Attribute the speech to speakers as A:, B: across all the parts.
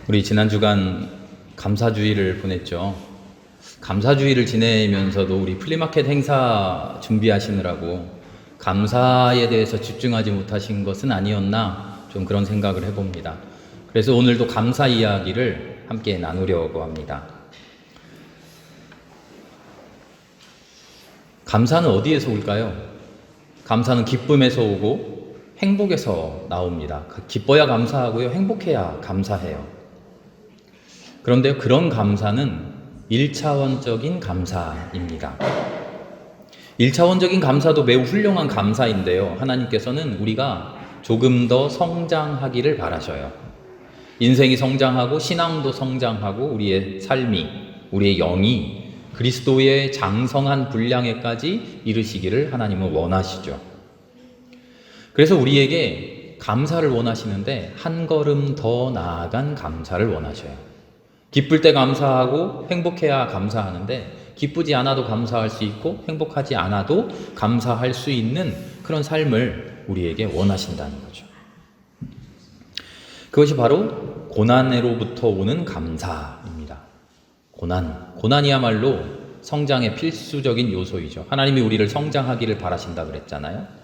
A: 우리 지난 주간 감사주의를 보냈죠. 감사주의를 지내면서도 우리 플리마켓 행사 준비하시느라고 감사에 대해서 집중하지 못하신 것은 아니었나 좀 그런 생각을 해봅니다. 그래서 오늘도 감사 이야기를 함께 나누려고 합니다. 감사는 어디에서 올까요? 감사는 기쁨에서 오고 행복에서 나옵니다. 기뻐야 감사하고요, 행복해야 감사해요. 그런데 그런 감사는 1차원적인 감사입니다. 1차원적인 감사도 매우 훌륭한 감사인데요. 하나님께서는 우리가 조금 더 성장하기를 바라셔요. 인생이 성장하고 신앙도 성장하고 우리의 삶이, 우리의 영이 그리스도의 장성한 분량에까지 이르시기를 하나님은 원하시죠. 그래서 우리에게 감사를 원하시는데 한 걸음 더 나아간 감사를 원하셔요. 기쁠 때 감사하고 행복해야 감사하는데 기쁘지 않아도 감사할 수 있고 행복하지 않아도 감사할 수 있는 그런 삶을 우리에게 원하신다는 거죠. 그것이 바로 고난으로부터 오는 감사입니다. 고난이야말로 성장의 필수적인 요소이죠. 하나님이 우리를 성장하기를 바라신다 그랬잖아요.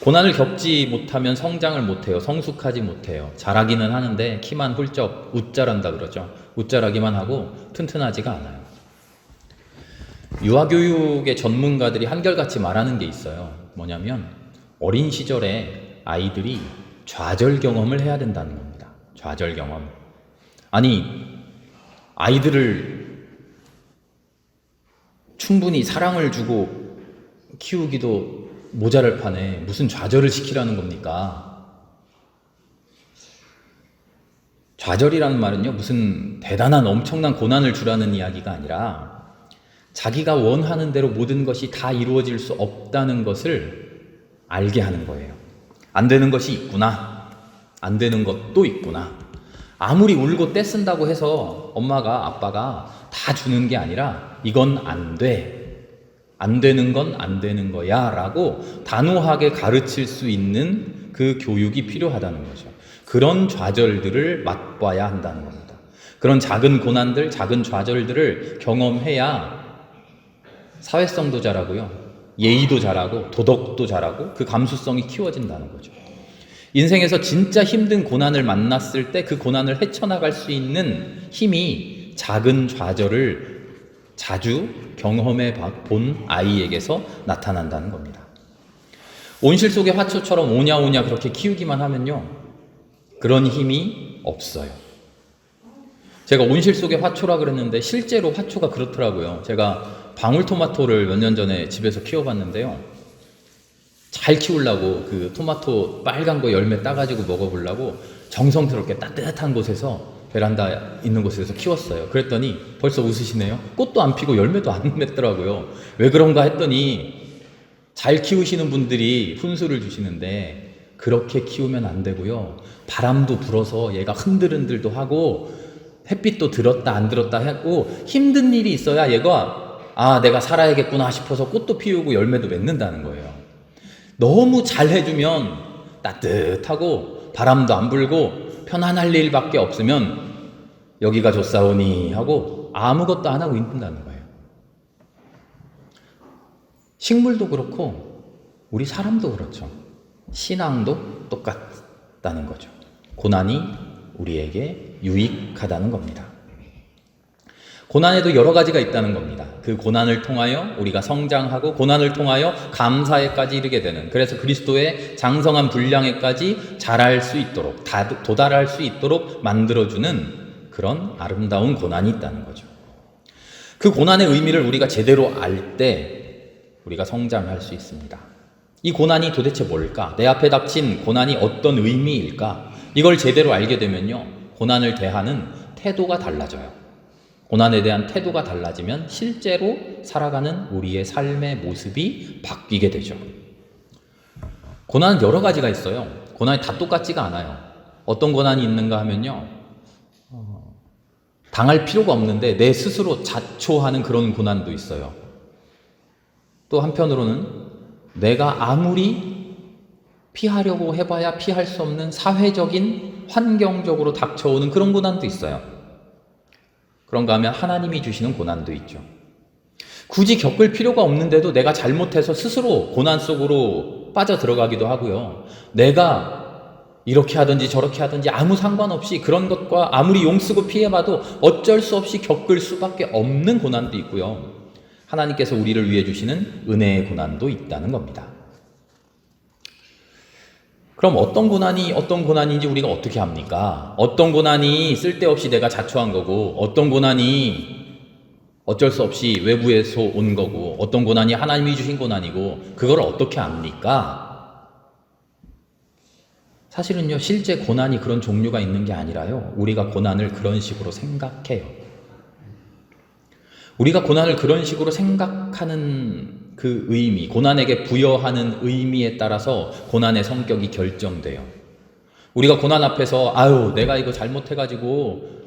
A: 고난을 겪지 못하면 성장을 못해요. 성숙하지 못해요. 자라기는 하는데 키만 훌쩍 웃자란다 그러죠. 웃자라기만 하고 튼튼하지가 않아요. 유아교육의 전문가들이 한결같이 말하는 게 있어요. 뭐냐면 어린 시절에 아이들이 좌절 경험을 해야 된다는 겁니다. 좌절 경험. 아니, 아이들을 충분히 사랑을 주고 키우기도 모자랄 판에 무슨 좌절을 시키라는 겁니까? 좌절이라는 말은요, 무슨 대단한 엄청난 고난을 주라는 이야기가 아니라 자기가 원하는 대로 모든 것이 다 이루어질 수 없다는 것을 알게 하는 거예요. 안 되는 것이 있구나. 안 되는 것도 있구나. 아무리 울고 떼쓴다고 해서 엄마가 아빠가 다 주는 게 아니라 이건 안 돼. 안 되는 건 안 되는 거야 라고 단호하게 가르칠 수 있는 그 교육이 필요하다는 거죠. 그런 좌절들을 맛봐야 한다는 겁니다. 그런 작은 고난들, 작은 좌절들을 경험해야 사회성도 자라고요, 예의도 자라고 도덕도 자라고 그 감수성이 키워진다는 거죠. 인생에서 진짜 힘든 고난을 만났을 때 그 고난을 헤쳐나갈 수 있는 힘이 작은 좌절을 자주 경험해 본 아이에게서 나타난다는 겁니다. 온실 속의 화초처럼 오냐오냐 그렇게 키우기만 하면요, 그런 힘이 없어요. 제가 온실 속의 화초라 그랬는데 실제로 화초가 그렇더라고요. 제가 방울토마토를 몇 년 전에 집에서 키워봤는데요, 잘 키우려고 그 토마토 빨간 거 열매 따가지고 먹어보려고 정성스럽게 따뜻한 곳에서 베란다 있는 곳에서 키웠어요. 그랬더니 벌써 웃으시네요. 꽃도 안 피고 열매도 안 맺더라고요. 왜 그런가 했더니 잘 키우시는 분들이 훈수를 주시는데 그렇게 키우면 안 되고요, 바람도 불어서 얘가 흔들흔들도 하고 햇빛도 들었다 안 들었다 하고 힘든 일이 있어야 얘가 내가 살아야겠구나 싶어서 꽃도 피우고 열매도 맺는다는 거예요. 너무 잘 해주면 따뜻하고 바람도 안 불고 편안할 일밖에 없으면 여기가 좋사오니 하고 아무것도 안 하고 있는다는 거예요. 식물도 그렇고 우리 사람도 그렇죠. 신앙도 똑같다는 거죠. 고난이 우리에게 유익하다는 겁니다. 고난에도 여러 가지가 있다는 겁니다. 그 고난을 통하여 우리가 성장하고 고난을 통하여 감사에까지 이르게 되는, 그래서 그리스도의 장성한 분량에까지 자랄 수 있도록 도달할 수 있도록 만들어주는 그런 아름다운 고난이 있다는 거죠. 그 고난의 의미를 우리가 제대로 알 때 우리가 성장할 수 있습니다. 이 고난이 도대체 뭘까? 내 앞에 닥친 고난이 어떤 의미일까? 이걸 제대로 알게 되면요, 고난을 대하는 태도가 달라져요. 고난에 대한 태도가 달라지면 실제로 살아가는 우리의 삶의 모습이 바뀌게 되죠. 고난은 여러 가지가 있어요. 고난이 다 똑같지가 않아요. 어떤 고난이 있는가 하면요, 당할 필요가 없는데 내 스스로 자초하는 그런 고난도 있어요. 또 한편으로는 내가 아무리 피하려고 해봐야 피할 수 없는 사회적인 환경적으로 닥쳐오는 그런 고난도 있어요. 그런가 하면 하나님이 주시는 고난도 있죠. 굳이 겪을 필요가 없는데도 내가 잘못해서 스스로 고난 속으로 빠져 들어가기도 하고요. 내가 이렇게 하든지 저렇게 하든지 아무 상관없이 그런 것과 아무리 용쓰고 피해봐도 어쩔 수 없이 겪을 수밖에 없는 고난도 있고요. 하나님께서 우리를 위해 주시는 은혜의 고난도 있다는 겁니다. 그럼 어떤 고난인지 우리가 어떻게 합니까? 어떤 고난이 쓸데없이 내가 자초한 거고, 어떤 고난이 어쩔 수 없이 외부에서 온 거고, 어떤 고난이 하나님이 주신 고난이고, 그걸 어떻게 압니까? 사실은요, 실제 고난이 그런 종류가 있는 게 아니라요, 우리가 고난을 그런 식으로 생각해요. 우리가 고난을 그런 식으로 생각하는 그 의미, 고난에게 부여하는 의미에 따라서 고난의 성격이 결정돼요. 우리가 고난 앞에서 내가 이거 잘못해가지고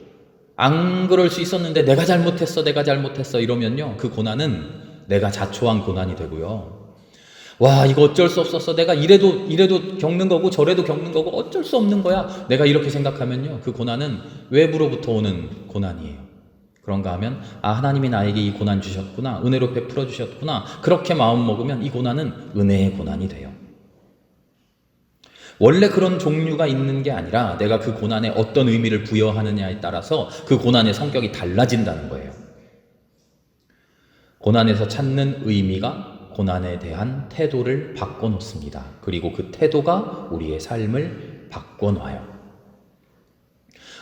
A: 안 그럴 수 있었는데 내가 잘못했어 이러면요, 그 고난은 내가 자초한 고난이 되고요. 이거 어쩔 수 없었어. 내가 이래도 겪는 거고 저래도 겪는 거고 어쩔 수 없는 거야. 내가 이렇게 생각하면요, 그 고난은 외부로부터 오는 고난이에요. 그런가 하면 하나님이 나에게 이 고난 주셨구나, 은혜로 베풀어 주셨구나, 그렇게 마음 먹으면 이 고난은 은혜의 고난이 돼요. 원래 그런 종류가 있는 게 아니라 내가 그 고난에 어떤 의미를 부여하느냐에 따라서 그 고난의 성격이 달라진다는 거예요. 고난에서 찾는 의미가 고난에 대한 태도를 바꿔놓습니다. 그리고 그 태도가 우리의 삶을 바꿔놔요.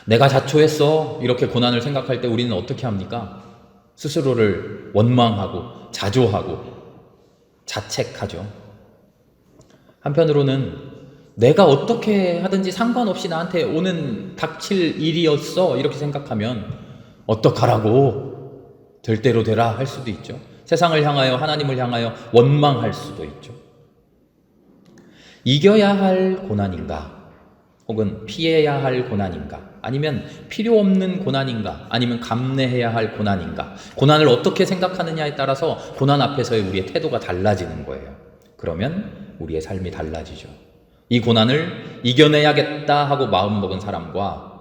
A: 내가 자초했어, 이렇게 고난을 생각할 때 우리는 어떻게 합니까? 스스로를 원망하고 자조하고 자책하죠. 한편으로는 내가 어떻게 하든지 상관없이 나한테 닥칠 일이었어, 이렇게 생각하면 어떡하라고, 될 대로 되라 할 수도 있죠. 세상을 향하여, 하나님을 향하여 원망할 수도 있죠. 이겨야 할 고난인가, 혹은 피해야 할 고난인가, 아니면 필요 없는 고난인가, 아니면 감내해야 할 고난인가, 고난을 어떻게 생각하느냐에 따라서 고난 앞에서의 우리의 태도가 달라지는 거예요. 그러면 우리의 삶이 달라지죠. 이 고난을 이겨내야겠다 하고 마음먹은 사람과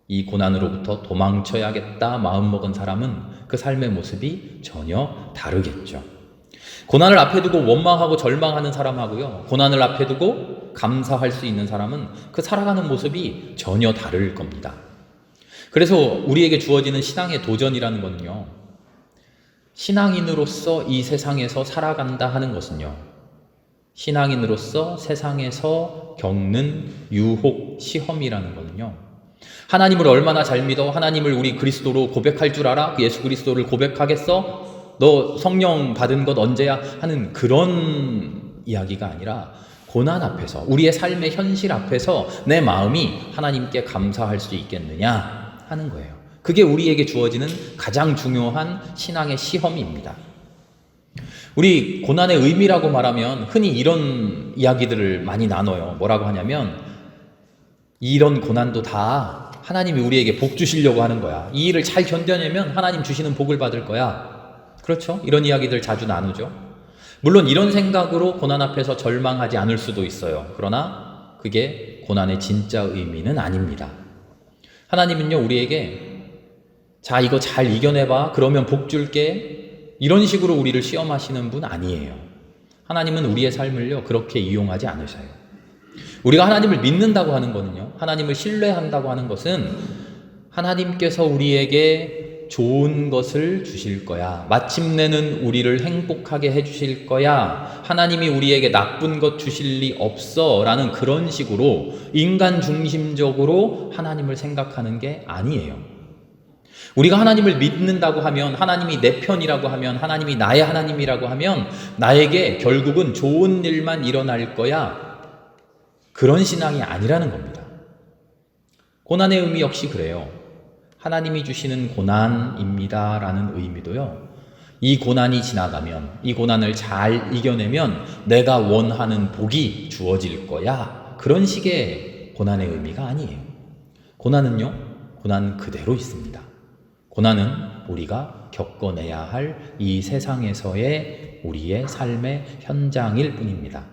A: 이 고난으로부터 도망쳐야겠다 마음먹은 사람은 그 삶의 모습이 전혀 다르겠죠. 고난을 앞에 두고 원망하고 절망하는 사람하고요, 고난을 앞에 두고 감사할 수 있는 사람은 그 살아가는 모습이 전혀 다를 겁니다. 그래서 우리에게 주어지는 신앙의 도전이라는 건요, 신앙인으로서 이 세상에서 살아간다 하는 것은요, 신앙인으로서 세상에서 겪는 유혹, 시험이라는 거는요, 하나님을 얼마나 잘 믿어? 하나님을 우리 그리스도로 고백할 줄 알아? 예수 그리스도를 고백하겠어? 너 성령 받은 것 언제야? 하는 그런 이야기가 아니라 고난 앞에서, 우리의 삶의 현실 앞에서 내 마음이 하나님께 감사할 수 있겠느냐 하는 거예요. 그게 우리에게 주어지는 가장 중요한 신앙의 시험입니다. 우리 고난의 의미라고 말하면 흔히 이런 이야기들을 많이 나눠요. 뭐라고 하냐면, 이런 고난도 다 하나님이 우리에게 복 주시려고 하는 거야. 이 일을 잘 견뎌내면 하나님 주시는 복을 받을 거야. 그렇죠? 이런 이야기들 자주 나누죠. 물론 이런 생각으로 고난 앞에서 절망하지 않을 수도 있어요. 그러나 그게 고난의 진짜 의미는 아닙니다. 하나님은요, 우리에게 이거 잘 이겨내봐, 그러면 복 줄게, 이런 식으로 우리를 시험하시는 분 아니에요. 하나님은 우리의 삶을요, 그렇게 이용하지 않으셔요. 우리가 하나님을 믿는다고 하는 거는요, 하나님을 신뢰한다고 하는 것은 하나님께서 우리에게 좋은 것을 주실 거야, 마침내는 우리를 행복하게 해주실 거야, 하나님이 우리에게 나쁜 것 주실 리 없어 라는 그런 식으로 인간 중심적으로 하나님을 생각하는 게 아니에요. 우리가 하나님을 믿는다고 하면, 하나님이 내 편이라고 하면, 하나님이 나의 하나님이라고 하면 나에게 결국은 좋은 일만 일어날 거야, 그런 신앙이 아니라는 겁니다. 고난의 의미 역시 그래요. 하나님이 주시는 고난입니다 라는 의미도요, 이 고난이 지나가면, 이 고난을 잘 이겨내면 내가 원하는 복이 주어질 거야, 그런 식의 고난의 의미가 아니에요. 고난은요, 고난 그대로 있습니다. 고난은 우리가 겪어내야 할 이 세상에서의 우리의 삶의 현장일 뿐입니다.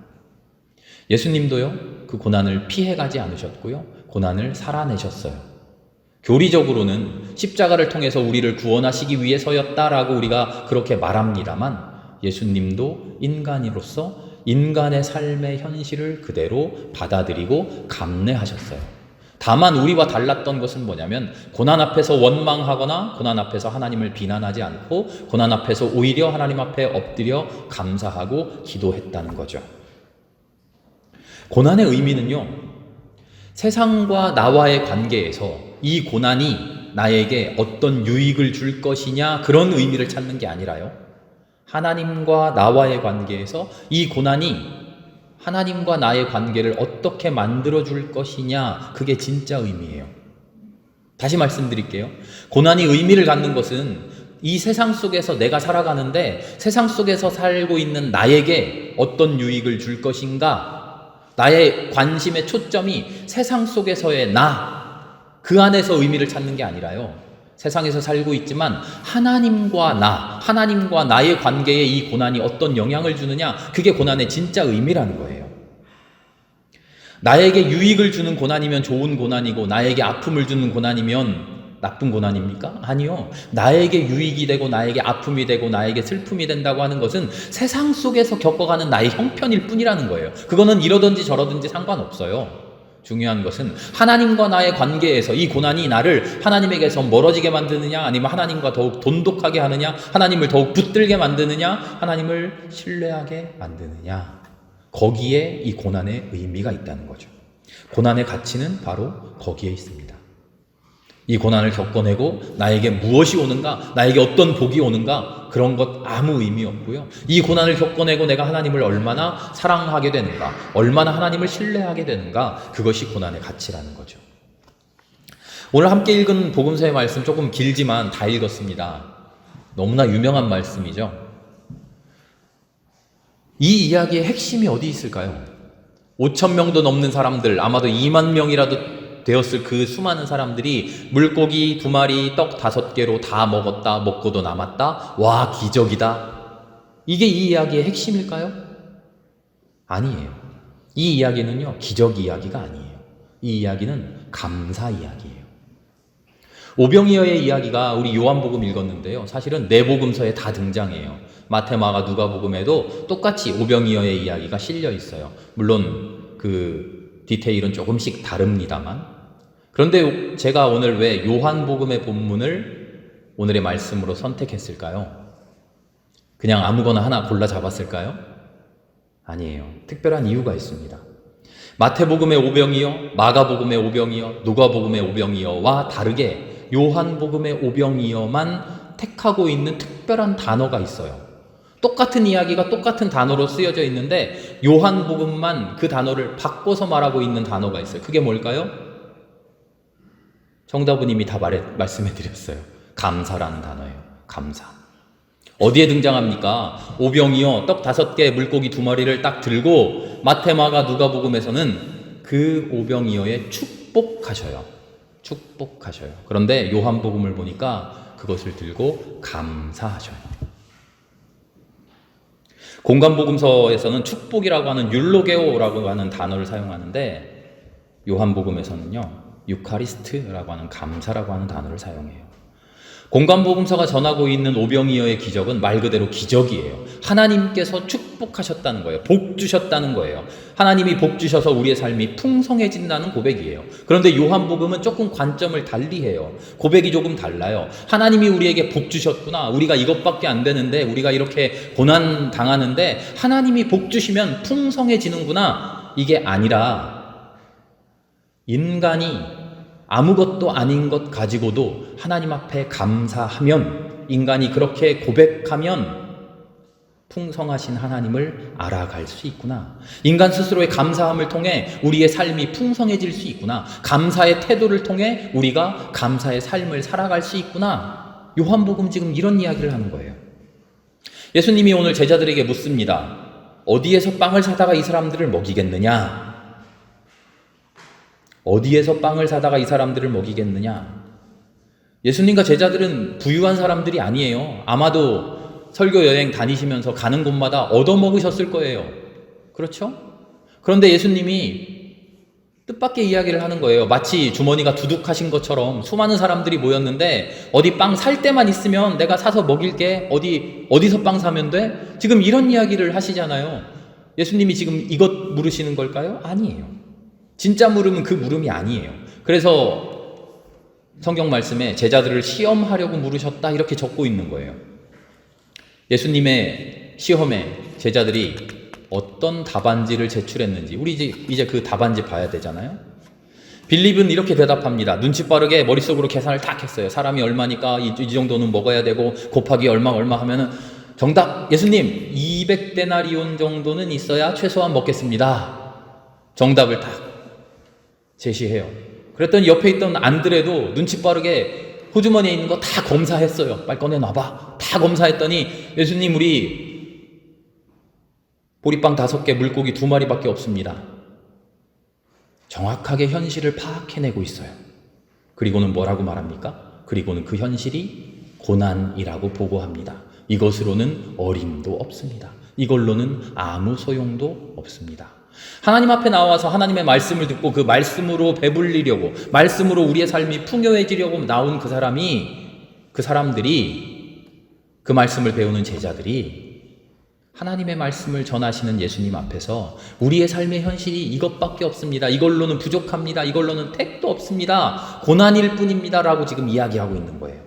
A: 예수님도요, 그 고난을 피해가지 않으셨고요, 고난을 살아내셨어요. 교리적으로는 십자가를 통해서 우리를 구원하시기 위해서였다라고 우리가 그렇게 말합니다만, 예수님도 인간으로서 인간의 삶의 현실을 그대로 받아들이고 감내하셨어요. 다만 우리와 달랐던 것은 뭐냐면, 고난 앞에서 원망하거나 고난 앞에서 하나님을 비난하지 않고 고난 앞에서 오히려 하나님 앞에 엎드려 감사하고 기도했다는 거죠. 고난의 의미는요, 세상과 나와의 관계에서 이 고난이 나에게 어떤 유익을 줄 것이냐, 그런 의미를 찾는 게 아니라요, 하나님과 나와의 관계에서 이 고난이 하나님과 나의 관계를 어떻게 만들어줄 것이냐, 그게 진짜 의미예요. 다시 말씀드릴게요. 고난이 의미를 갖는 것은 이 세상 속에서 내가 살아가는데 세상 속에서 살고 있는 나에게 어떤 유익을 줄 것인가, 나의 관심의 초점이 세상 속에서의 그 안에서 의미를 찾는 게 아니라요, 세상에서 살고 있지만 하나님과 나의 관계에 이 고난이 어떤 영향을 주느냐, 그게 고난의 진짜 의미라는 거예요. 나에게 유익을 주는 고난이면 좋은 고난이고, 나에게 아픔을 주는 고난이면 나쁜 고난입니까? 아니요. 나에게 유익이 되고 나에게 아픔이 되고 나에게 슬픔이 된다고 하는 것은 세상 속에서 겪어가는 나의 형편일 뿐이라는 거예요. 그거는 이러든지 저러든지 상관없어요. 중요한 것은 하나님과 나의 관계에서 이 고난이 나를 하나님에게서 멀어지게 만드느냐, 아니면 하나님과 더욱 돈독하게 하느냐, 하나님을 더욱 붙들게 만드느냐, 하나님을 신뢰하게 만드느냐, 거기에 이 고난의 의미가 있다는 거죠. 고난의 가치는 바로 거기에 있습니다. 이 고난을 겪어내고 나에게 무엇이 오는가, 나에게 어떤 복이 오는가, 그런 것 아무 의미 없고요. 이 고난을 겪어내고 내가 하나님을 얼마나 사랑하게 되는가, 얼마나 하나님을 신뢰하게 되는가, 그것이 고난의 가치라는 거죠. 오늘 함께 읽은 복음서의 말씀 조금 길지만 다 읽었습니다. 너무나 유명한 말씀이죠. 이 이야기의 핵심이 어디 있을까요? 5,000명도 넘는 사람들, 아마도 2만 명이라도 되었을 그 수많은 사람들이 물고기 2마리, 떡 5개로 다 먹었다, 먹고도 남았다, 와 기적이다, 이게 이 이야기의 핵심일까요? 아니에요. 이 이야기는요, 기적 이야기가 아니에요. 이 이야기는 감사 이야기예요. 오병이어의 이야기가 우리 요한복음 읽었는데요, 사실은 네 복음서에 다 등장해요. 마태, 마가, 누가복음에도 똑같이 오병이어의 이야기가 실려 있어요. 물론 그 디테일은 조금씩 다릅니다만. 그런데 제가 오늘 왜 요한복음의 본문을 오늘의 말씀으로 선택했을까요? 그냥 아무거나 하나 골라 잡았을까요? 아니에요. 특별한 이유가 있습니다. 마태복음의 오병이어, 마가복음의 오병이어, 누가복음의 오병이어와 다르게 요한복음의 오병이어만 택하고 있는 특별한 단어가 있어요. 똑같은 이야기가 똑같은 단어로 쓰여져 있는데 요한복음만 그 단어를 바꿔서 말하고 있는 단어가 있어요. 그게 뭘까요? 정답은 이미 다 말씀해 드렸어요. 감사라는 단어예요. 감사. 어디에 등장합니까? 오병이어, 떡 5개, 물고기 2마리를 딱 들고 마태, 마가, 누가복음에서는 그 오병이어에 축복하셔요. 그런데 요한복음을 보니까 그것을 들고 감사하셔요. 공간복음서에서는 축복이라고 하는 율로게오라고 하는 단어를 사용하는데 요한복음에서는요, 유카리스트라고 하는 감사라고 하는 단어를 사용해요. 공간복음서가 전하고 있는 오병이어의 기적은 말 그대로 기적이에요. 하나님께서 축복하셨다는 거예요. 복 주셨다는 거예요. 하나님이 복 주셔서 우리의 삶이 풍성해진다는 고백이에요. 그런데 요한복음은 조금 관점을 달리해요. 고백이 조금 달라요. 하나님이 우리에게 복 주셨구나. 우리가 이것밖에 안 되는데, 우리가 이렇게 고난 당하는데 하나님이 복 주시면 풍성해지는구나. 이게 아니라 인간이 아무것도 아닌 것 가지고도 하나님 앞에 감사하면, 인간이 그렇게 고백하면 풍성하신 하나님을 알아갈 수 있구나. 인간 스스로의 감사함을 통해 우리의 삶이 풍성해질 수 있구나. 감사의 태도를 통해 우리가 감사의 삶을 살아갈 수 있구나. 요한복음 지금 이런 이야기를 하는 거예요. 예수님이 오늘 제자들에게 묻습니다. 어디에서 빵을 사다가 이 사람들을 먹이겠느냐? 어디에서 빵을 사다가 이 사람들을 먹이겠느냐? 예수님과 제자들은 부유한 사람들이 아니에요. 아마도 설교 여행 다니시면서 가는 곳마다 얻어먹으셨을 거예요. 그렇죠? 그런데 예수님이 뜻밖의 이야기를 하는 거예요. 마치 주머니가 두둑하신 것처럼 수많은 사람들이 모였는데 어디 빵 살 때만 있으면 내가 사서 먹일게. 어디서 빵 사면 돼? 지금 이런 이야기를 하시잖아요. 예수님이 지금 이것 물으시는 걸까요? 아니에요. 진짜 물음은 그 물음이 아니에요. 그래서 성경 말씀에 제자들을 시험하려고 물으셨다 이렇게 적고 있는 거예요. 예수님의 시험에 제자들이 어떤 답안지를 제출했는지 우리 이제 그 답안지 봐야 되잖아요. 빌립은 이렇게 대답합니다. 눈치 빠르게 머릿속으로 계산을 딱 했어요. 사람이 얼마니까 이 정도는 먹어야 되고 곱하기 얼마 하면은 정답 예수님 200데나리온 정도는 있어야 최소한 먹겠습니다. 정답을 딱 제시해요. 그랬더니 옆에 있던 안드레도 눈치 빠르게 호주머니에 있는 거 다 검사했어요. 빨리 꺼내놔봐. 다 검사했더니 예수님 우리 보리빵 5개, 물고기 2마리밖에 없습니다. 정확하게 현실을 파악해내고 있어요. 그리고는 뭐라고 말합니까? 그리고는 그 현실이 고난이라고 보고합니다. 이것으로는 어림도 없습니다. 이걸로는 아무 소용도 없습니다. 하나님 앞에 나와서 하나님의 말씀을 듣고 그 말씀으로 배불리려고, 말씀으로 우리의 삶이 풍요해지려고 나온 그 사람들이, 그 말씀을 배우는 제자들이 하나님의 말씀을 전하시는 예수님 앞에서 우리의 삶의 현실이 이것밖에 없습니다. 이걸로는 부족합니다. 이걸로는 택도 없습니다. 고난일 뿐입니다. 라고 지금 이야기하고 있는 거예요.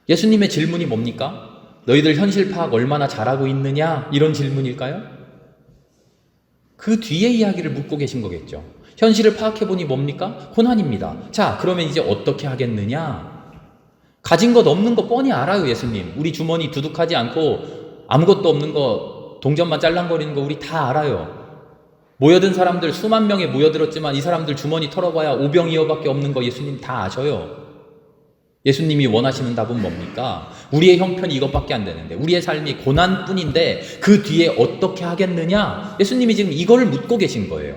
A: 예수님의 질문이 뭡니까? 너희들 현실 파악 얼마나 잘하고 있느냐? 이런 질문일까요? 그 뒤에 이야기를 묻고 계신 거겠죠. 현실을 파악해보니 뭡니까? 고난입니다. 자, 그러면 이제 어떻게 하겠느냐? 가진 것 없는 거 뻔히 알아요, 예수님. 우리 주머니 두둑하지 않고 아무것도 없는 거, 동전만 짤랑거리는 거 우리 다 알아요. 모여든 사람들 수만 명에 모여들었지만 이 사람들 주머니 털어봐야 오병이어밖에 없는 거 예수님 다 아셔요. 예수님이 원하시는 답은 뭡니까? 우리의 형편이 이것밖에 안 되는데, 우리의 삶이 고난뿐인데 그 뒤에 어떻게 하겠느냐? 예수님이 지금 이거를 묻고 계신 거예요.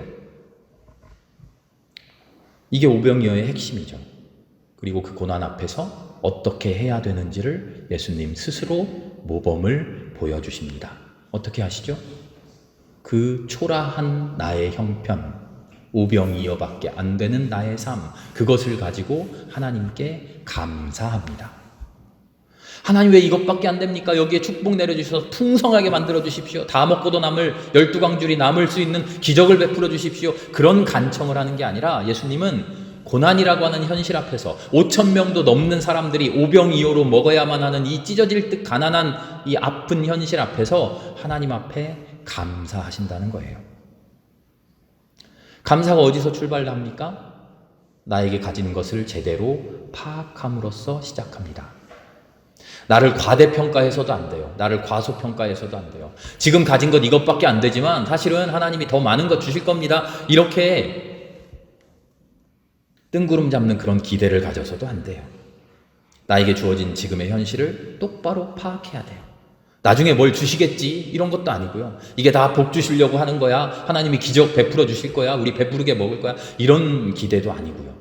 A: 이게 오병이어의 핵심이죠. 그리고 그 고난 앞에서 어떻게 해야 되는지를 예수님 스스로 모범을 보여주십니다. 어떻게 하시죠? 그 초라한 나의 형편, 오병이어밖에 안 되는 나의 삶, 그것을 가지고 하나님께 감사합니다. 하나님 왜 이것밖에 안 됩니까? 여기에 축복 내려주셔서 풍성하게 만들어 주십시오. 다 먹고도 남을 12광줄이 남을 수 있는 기적을 베풀어 주십시오. 그런 간청을 하는 게 아니라 예수님은 고난이라고 하는 현실 앞에서 5,000명도 넘는 사람들이 오병이어로 먹어야만 하는 이 찢어질 듯 가난한 이 아픈 현실 앞에서 하나님 앞에 감사하신다는 거예요. 감사가 어디서 출발합니까? 나에게 가진 것을 제대로 파악함으로써 시작합니다. 나를 과대평가해서도 안 돼요. 나를 과소평가해서도 안 돼요. 지금 가진 것 이것밖에 안 되지만 사실은 하나님이 더 많은 것 주실 겁니다. 이렇게 뜬구름 잡는 그런 기대를 가져서도 안 돼요. 나에게 주어진 지금의 현실을 똑바로 파악해야 돼요. 나중에 뭘 주시겠지 이런 것도 아니고요. 이게 다 복 주시려고 하는 거야. 하나님이 기적 베풀어 주실 거야. 우리 배부르게 먹을 거야. 이런 기대도 아니고요.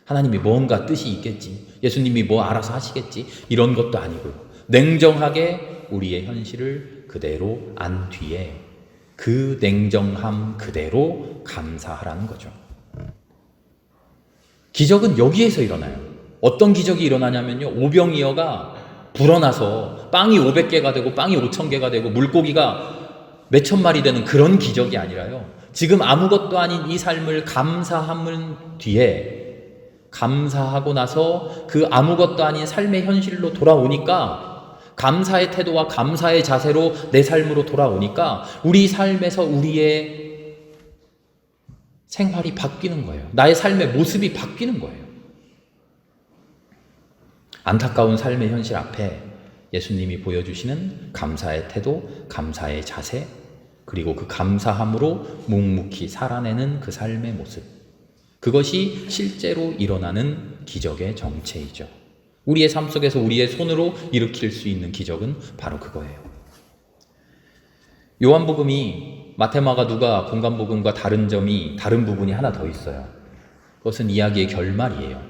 A: 하나님이 뭔가 뜻이 있겠지. 예수님이 뭐 알아서 하시겠지. 이런 것도 아니고요. 냉정하게 우리의 현실을 그대로 안 뒤에 그 냉정함 그대로 감사하라는 거죠. 기적은 여기에서 일어나요. 어떤 기적이 일어나냐면요. 오병이어가 불어나서 빵이 500개가 되고 빵이 5,000개가 되고 물고기가 몇천 마리 되는 그런 기적이 아니라요. 지금 아무것도 아닌 이 삶을 감사함은 뒤에 감사하고 나서 그 아무것도 아닌 삶의 현실로 돌아오니까 감사의 태도와 감사의 자세로 내 삶으로 돌아오니까 우리 삶에서 우리의 생활이 바뀌는 거예요. 나의 삶의 모습이 바뀌는 거예요. 안타까운 삶의 현실 앞에 예수님이 보여주시는 감사의 태도, 감사의 자세, 그리고 그 감사함으로 묵묵히 살아내는 그 삶의 모습. 그것이 실제로 일어나는 기적의 정체이죠. 우리의 삶 속에서 우리의 손으로 일으킬 수 있는 기적은 바로 그거예요. 요한복음이 마태마가 누가 공간복음과 다른 부분이 하나 더 있어요. 그것은 이야기의 결말이에요.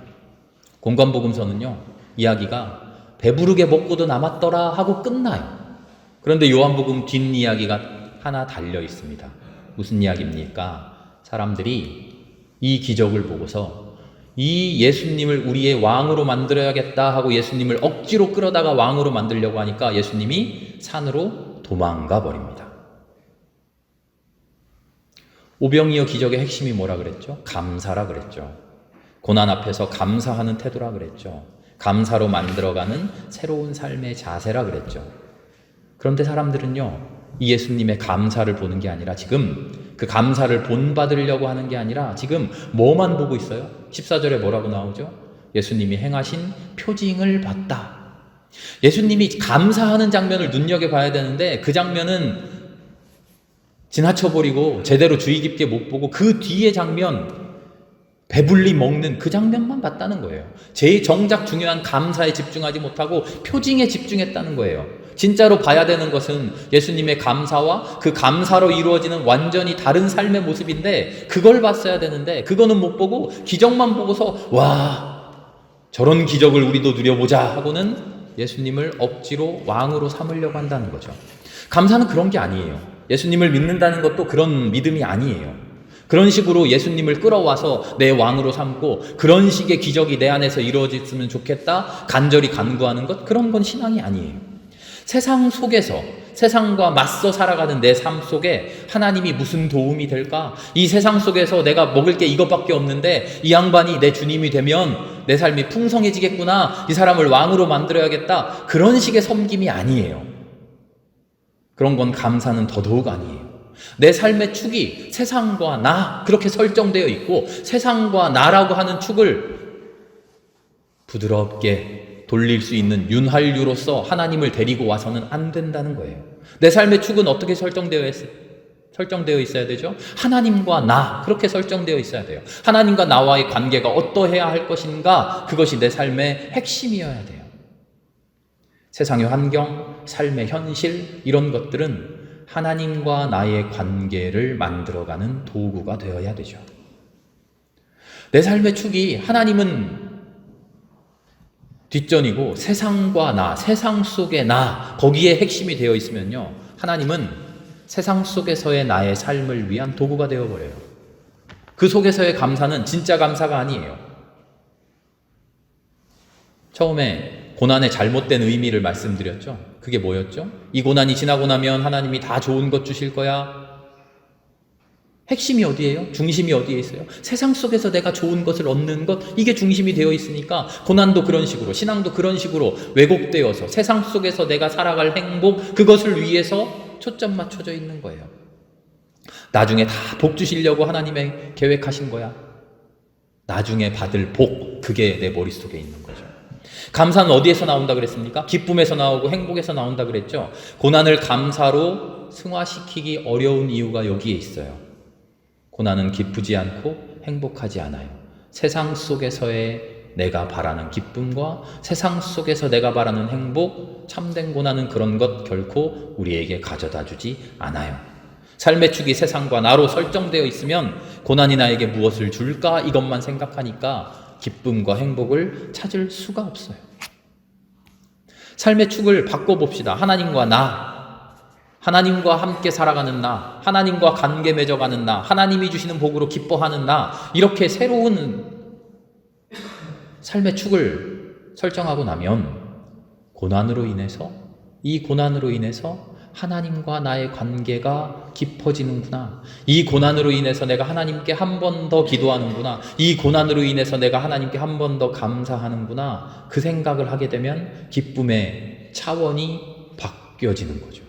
A: 공간복음서는요, 이야기가 배부르게 먹고도 남았더라 하고 끝나요. 그런데 요한복음 뒷이야기가 하나 달려 있습니다. 무슨 이야기입니까? 사람들이 이 기적을 보고서 이 예수님을 우리의 왕으로 만들어야겠다 하고 예수님을 억지로 끌어다가 왕으로 만들려고 하니까 예수님이 산으로 도망가 버립니다. 오병이어 기적의 핵심이 뭐라 그랬죠? 감사라 그랬죠. 고난 앞에서 감사하는 태도라 그랬죠. 감사로 만들어가는 새로운 삶의 자세라 그랬죠. 그런데 사람들은요, 이 예수님의 감사를 보는 게 아니라 지금 그 감사를 본받으려고 하는 게 아니라 지금 뭐만 보고 있어요? 14절에 뭐라고 나오죠? 예수님이 행하신 표징을 봤다. 예수님이 감사하는 장면을 눈여겨봐야 되는데 그 장면은 지나쳐버리고 제대로 주의 깊게 못 보고 그 뒤에 장면, 배불리 먹는 그 장면만 봤다는 거예요. 제일 정작 중요한 감사에 집중하지 못하고 표징에 집중했다는 거예요. 진짜로 봐야 되는 것은 예수님의 감사와 그 감사로 이루어지는 완전히 다른 삶의 모습인데 그걸 봤어야 되는데 그거는 못 보고 기적만 보고서 와, 저런 기적을 우리도 누려보자 하고는 예수님을 억지로 왕으로 삼으려고 한다는 거죠. 감사는 그런 게 아니에요. 예수님을 믿는다는 것도 그런 믿음이 아니에요. 그런 식으로 예수님을 끌어와서 내 왕으로 삼고 그런 식의 기적이 내 안에서 이루어졌으면 좋겠다 간절히 간구하는 것, 그런 건 신앙이 아니에요. 세상 속에서 세상과 맞서 살아가는 내 삶 속에 하나님이 무슨 도움이 될까? 이 세상 속에서 내가 먹을 게 이것밖에 없는데 이 양반이 내 주님이 되면 내 삶이 풍성해지겠구나, 이 사람을 왕으로 만들어야겠다, 그런 식의 섬김이 아니에요. 그런 건 감사는 더더욱 아니에요. 내 삶의 축이 세상과 나 그렇게 설정되어 있고 세상과 나라고 하는 축을 부드럽게 돌릴 수 있는 윤활유로서 하나님을 데리고 와서는 안 된다는 거예요. 내 삶의 축은 어떻게 설정되어 있어야 되죠? 하나님과 나, 그렇게 설정되어 있어야 돼요. 하나님과 나와의 관계가 어떠해야 할 것인가, 그것이 내 삶의 핵심이어야 돼요. 세상의 환경, 삶의 현실, 이런 것들은 하나님과 나의 관계를 만들어가는 도구가 되어야 되죠. 내 삶의 축이 하나님은 뒷전이고 세상과 나, 세상 속의 나, 거기에 핵심이 되어 있으면요, 하나님은 세상 속에서의 나의 삶을 위한 도구가 되어버려요. 그 속에서의 감사는 진짜 감사가 아니에요. 처음에 고난의 잘못된 의미를 말씀드렸죠. 그게 뭐였죠? 이 고난이 지나고 나면 하나님이 다 좋은 것 주실 거야. 핵심이 어디예요? 중심이 어디에 있어요? 세상 속에서 내가 좋은 것을 얻는 것, 이게 중심이 되어 있으니까 고난도 그런 식으로, 신앙도 그런 식으로 왜곡되어서 세상 속에서 내가 살아갈 행복, 그것을 위해서 초점 맞춰져 있는 거예요. 나중에 다 복 주시려고 하나님의 계획하신 거야. 나중에 받을 복, 그게 내 머릿속에 있는 거죠. 감사는 어디에서 나온다 그랬습니까? 기쁨에서 나오고 행복에서 나온다 그랬죠. 고난을 감사로 승화시키기 어려운 이유가 여기에 있어요. 고난은 기쁘지 않고 행복하지 않아요. 세상 속에서의 내가 바라는 기쁨과 세상 속에서 내가 바라는 행복, 참된 고난은 그런 것 결코 우리에게 가져다 주지 않아요. 삶의 축이 세상과 나로 설정되어 있으면 고난이 나에게 무엇을 줄까, 이것만 생각하니까 기쁨과 행복을 찾을 수가 없어요. 삶의 축을 바꿔봅시다. 하나님과 나, 하나님과 함께 살아가는 나, 하나님과 관계 맺어가는 나, 하나님이 주시는 복으로 기뻐하는 나, 이렇게 새로운 삶의 축을 설정하고 나면 고난으로 인해서, 이 고난으로 인해서 하나님과 나의 관계가 깊어지는구나. 이 고난으로 인해서 내가 하나님께 한 번 더 기도하는구나. 이 고난으로 인해서 내가 하나님께 한 번 더 감사하는구나. 그 생각을 하게 되면 기쁨의 차원이 바뀌어지는 거죠.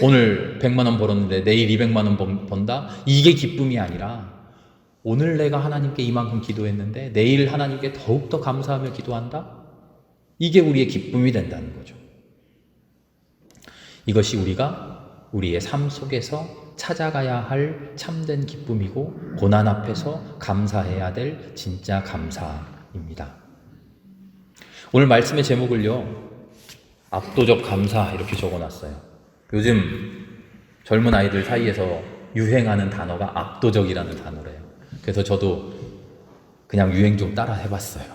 A: 오늘 100만 원 벌었는데 내일 200만 원 번다? 이게 기쁨이 아니라 오늘 내가 하나님께 이만큼 기도했는데 내일 하나님께 더욱더 감사하며 기도한다? 이게 우리의 기쁨이 된다는 거죠. 이것이 우리가 우리의 삶 속에서 찾아가야 할 참된 기쁨이고 고난 앞에서 감사해야 될 진짜 감사입니다. 오늘 말씀의 제목을요, 압도적 감사, 이렇게 적어놨어요. 요즘 젊은 아이들 사이에서 유행하는 단어가 압도적이라는 단어래요. 그래서 저도 그냥 유행 좀 따라 해봤어요.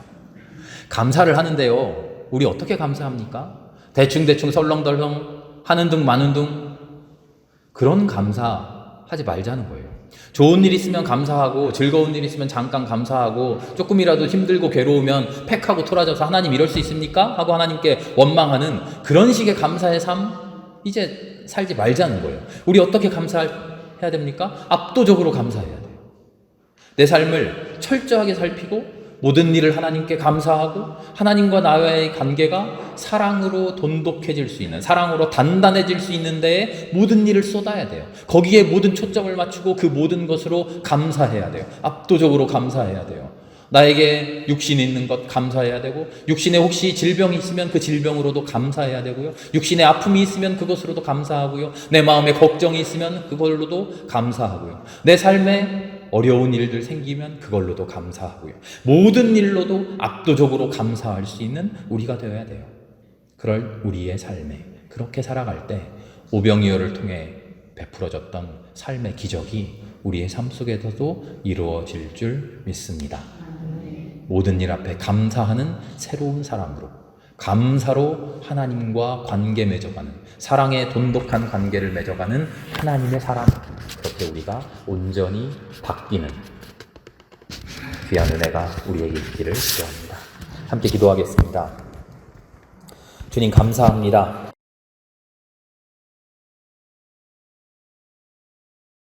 A: 감사를 하는데요, 우리 어떻게 감사합니까? 대충 설렁덜렁 하는 둥 마는 둥, 그런 감사하지 말자는 거예요. 좋은 일 있으면 감사하고 즐거운 일 있으면 잠깐 감사하고 조금이라도 힘들고 괴로우면 팩하고 토라져서 하나님 이럴 수 있습니까? 하고 하나님께 원망하는 그런 식의 감사의 삶 이제 살지 말자는 거예요. 우리 어떻게 감사해야 됩니까? 압도적으로 감사해야 돼요. 내 삶을 철저하게 살피고 모든 일을 하나님께 감사하고 하나님과 나와의 관계가 사랑으로 돈독해질 수 있는, 사랑으로 단단해질 수 있는 데에 모든 일을 쏟아야 돼요. 거기에 모든 초점을 맞추고 그 모든 것으로 감사해야 돼요. 압도적으로 감사해야 돼요. 나에게 육신이 있는 것 감사해야 되고, 육신에 혹시 질병이 있으면 그 질병으로도 감사해야 되고요. 육신에 아픔이 있으면 그것으로도 감사하고요. 내 마음에 걱정이 있으면 그걸로도 감사하고요. 내 삶에 어려운 일들 생기면 그걸로도 감사하고요. 모든 일로도 압도적으로 감사할 수 있는 우리가 되어야 돼요. 그럴 우리의 삶에 그렇게 살아갈 때 오병이어를 통해 베풀어졌던 삶의 기적이 우리의 삶 속에서도 이루어질 줄 믿습니다. 모든 일 앞에 감사하는 새로운 사람으로, 감사로 하나님과 관계 맺어가는, 사랑의 돈독한 관계를 맺어가는 하나님의 사람, 그렇게 우리가 온전히 바뀌는 귀한 은혜가 우리에게 있기를 기도합니다. 함께 기도하겠습니다. 주님 감사합니다.